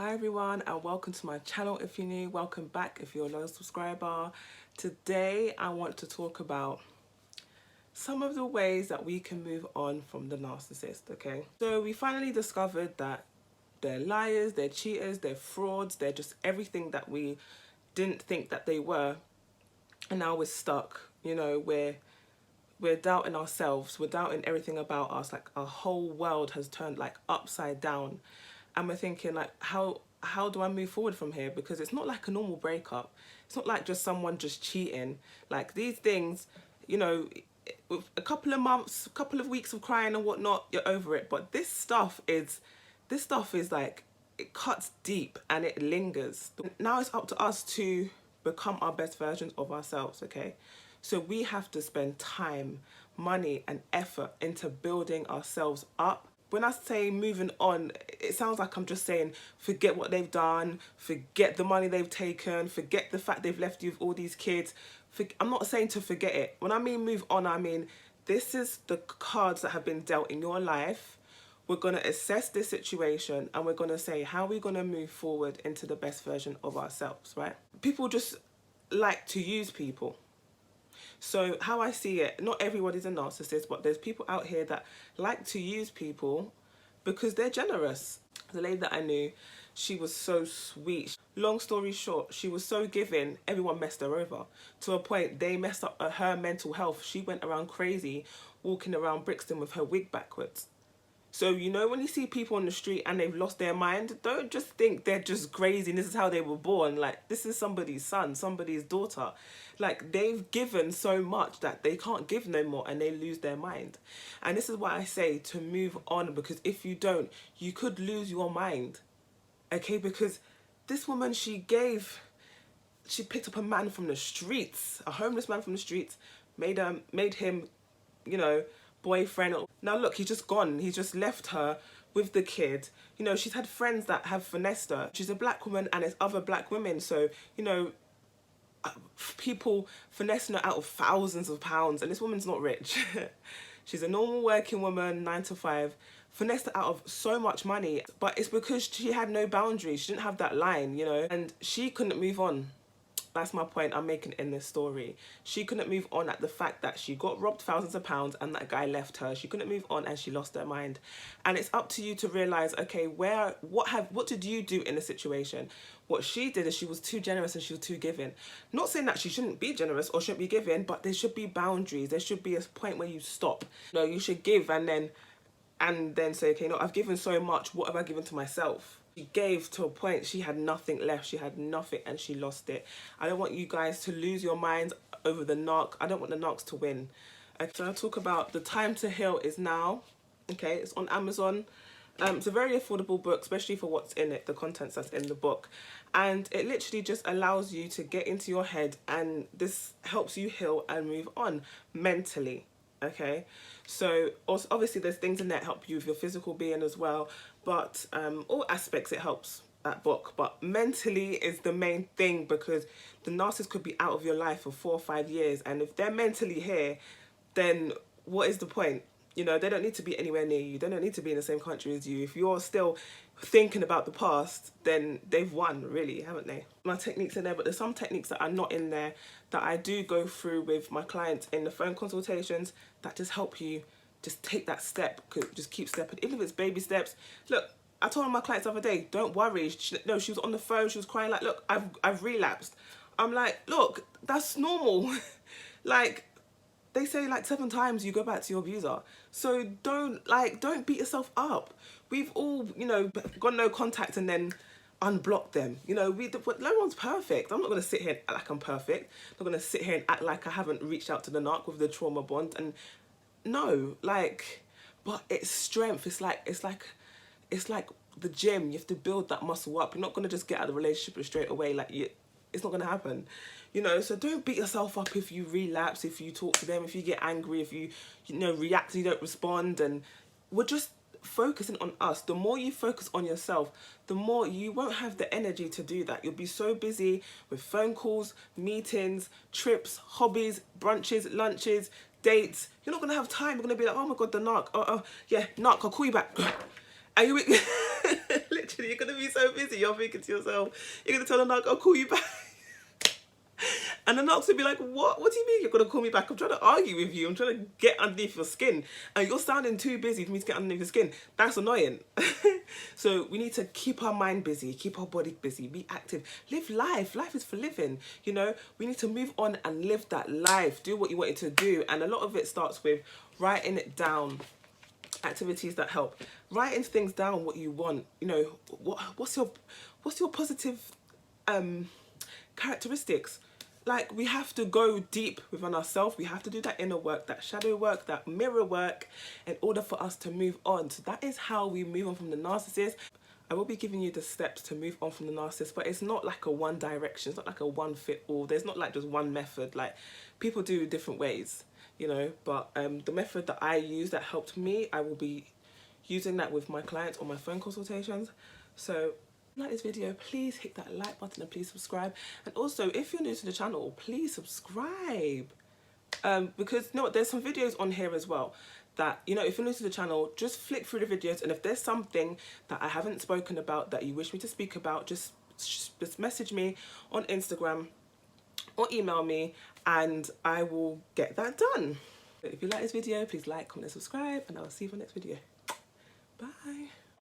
Hi everyone, and welcome to my channel. If you're new, welcome back if you're a loyal subscriber. Today I want to talk about some of the ways that we can move on from the narcissist. Okay, so we finally discovered that they're liars, they're cheaters, they're frauds, they're just everything that we didn't think that they were, and now we're stuck. You know, we're doubting ourselves, we're doubting everything about us. Like our whole world has turned like upside down, and we're thinking like, how do I move forward from here? Because it's not like a normal breakup. It's not like just someone just cheating. Like these things, you know, with a couple of months, a couple of weeks of crying and whatnot, you're over it. But this stuff is like, it cuts deep and it lingers. Now it's up to us to become our best versions of ourselves, okay? So we have to spend time, money and effort into building ourselves up. When I say moving on, it sounds like I'm just saying forget what they've done, forget the money they've taken, forget the fact they've left you with all these kids. I'm not saying to forget it. When I mean move on, I mean this is the cards that have been dealt in your life. We're going to assess this situation and we're going to say how we're going to move forward into the best version of ourselves, right? People just like to use people. So how I see it, not everybody's a narcissist, but there's people out here that like to use people because they're generous. The lady that I knew, she was so sweet. Long story short, she was so giving, everyone messed her over. To a point, they messed up her mental health. She went around crazy, walking around Brixton with her wig backwards. So, you know, when you see people on the street and they've lost their mind, don't just think they're just crazy and this is how they were born. Like, this is somebody's son, somebody's daughter. Like, they've given so much that they can't give no more and they lose their mind. And this is why I say to move on, because if you don't, you could lose your mind. Okay, because this woman, she picked up a man from the streets, a homeless man from the streets, made him, you know, boyfriend. Now look, he's just gone. He's just left her with the kid. You know, she's had friends that have finessed her. She's a black woman and there's other black women. So, you know, people finessing her out of thousands of pounds. And this woman's not rich. She's a normal working woman, 9 to 5. Finessed her out of so much money. But it's because she had no boundaries. She didn't have that line, you know. And she couldn't move on. That's my point I'm making in this story. She couldn't move on at the fact that she got robbed thousands of pounds and that guy left her. She couldn't move on and she lost her mind. And it's up to you to realise, okay, what did you do in the situation? What she did is she was too generous and she was too giving. Not saying that she shouldn't be generous or shouldn't be giving, but there should be boundaries. There should be a point where you stop. No, you should give and then say, okay, no, I've given so much. What have I given to myself? She gave to a point, she had nothing left. She had nothing and she lost it. I don't want you guys to lose your minds over the narc. I don't want the narcs to win. Okay, so I'll talk about The Time to Heal Is Now. Okay, it's on Amazon. It's a very affordable book, especially for what's in it, the contents that's in the book. And it literally just allows you to get into your head and this helps you heal and move on mentally. Okay, so also, obviously there's things in there that help you with your physical being as well, but all aspects it helps, that book. But mentally is the main thing, because the narcissist could be out of your life for 4 or 5 years, and if they're mentally here, then what is the point? You know, they don't need to be anywhere near you. They don't need to be in the same country as you. If you're still thinking about the past, then they've won, really, haven't they? My techniques in there, but there's some techniques that are not in there that I do go through with my clients in the phone consultations that just help you just take that step. Just keep stepping, even if it's baby steps. Look, I told my clients the other day, don't worry. She was on the phone, she was crying like, look, I've relapsed. I'm like, look, that's normal. Like, they say like 7 times you go back to your abuser. So don't beat yourself up. We've all, you know, got no contact and then unblock them. You know, no one's perfect. I'm not going to sit here and act like I'm perfect. I'm not going to sit here and act like I haven't reached out to the narc with the trauma bond. And no, like, but it's strength. It's like the gym. You have to build that muscle up. You're not going to just get out of the relationship straight away. Like, it's not going to happen. You know, so don't beat yourself up if you relapse, if you talk to them, if you get angry, if you know, react and you don't respond. And we're just focusing on us. The more you focus on yourself, the more you won't have the energy to do that. You'll be so busy with phone calls, meetings, trips, hobbies, brunches, lunches, dates. You're not going to have time. You're going to be like, oh my God, the narc. Yeah, narc, I'll call you back. And you literally literally, you're going to be so busy, you're thinking to yourself, you're going to tell the narc, I'll call you back. And the narcs will be like, what do you mean you're going to call me back? I'm trying to argue with you. I'm trying to get underneath your skin. And you're sounding too busy for me to get underneath your skin. That's annoying. So we need to keep our mind busy, keep our body busy, be active, live life. Life is for living. You know, we need to move on and live that life. Do what you wanted to do. And a lot of it starts with writing it down. Activities that help. Writing things down, what you want. You know, what's your positive characteristics? Like, we have to go deep within ourselves. We have to do that inner work, that shadow work, that mirror work, in order for us to move on. So that is how we move on from the narcissist. I will be giving you the steps to move on from the narcissist, but it's not like a one direction. It's not like a one fit all. There's not like just one method. Like, people do different ways, you know, but the method that I use that helped me, I will be using that with my clients on my phone consultations. So if you like this video, please hit that like button and please subscribe. And also, if you're new to the channel, please subscribe, because you know what, there's some videos on here as well that, you know, if you're new to the channel, just flick through the videos, and if there's something that I haven't spoken about that you wish me to speak about, just message me on Instagram or email me and I will get that done. If you like this video, please like, comment and subscribe, and I'll see you for the next video. Bye.